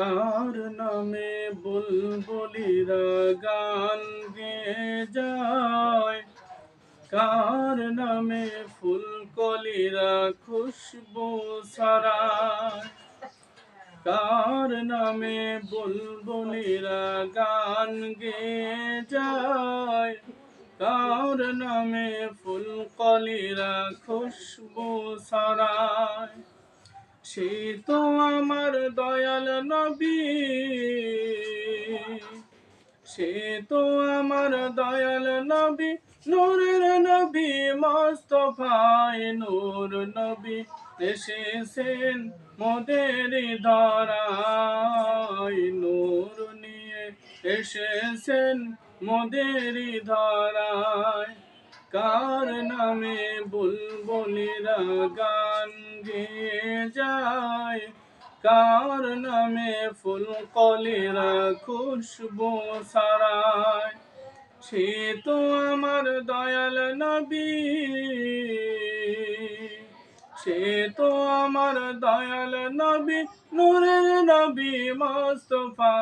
কার নামে বুলবুলিরা গান গেয়ে যায়, কার নামে ফুলকলিরা খুশবু ছড়ায়, কার নামে বুলবুলিরা গান গেয়ে যায়, কার নামে ফুলকলিরা খুশবু ছড়ায়। সে তো আমার দয়াল নবী, সে তো আমার দয়াল নবী, নূরের নবী মুস্তাফায়ে নূর নবী এসেছেন মোদের ধরায়, নূর নিয়ে এসেছেন মোদের ধরায়। কার নামে বুলবুলিরা গান গেয়ে যায়, কার নামে ফুলকলিরা খুশবু ছড়ায়। সে তো আমার দয়াল নবী, সে তো আমার দয়াল নবী, নূরের নবী মুস্তাফা।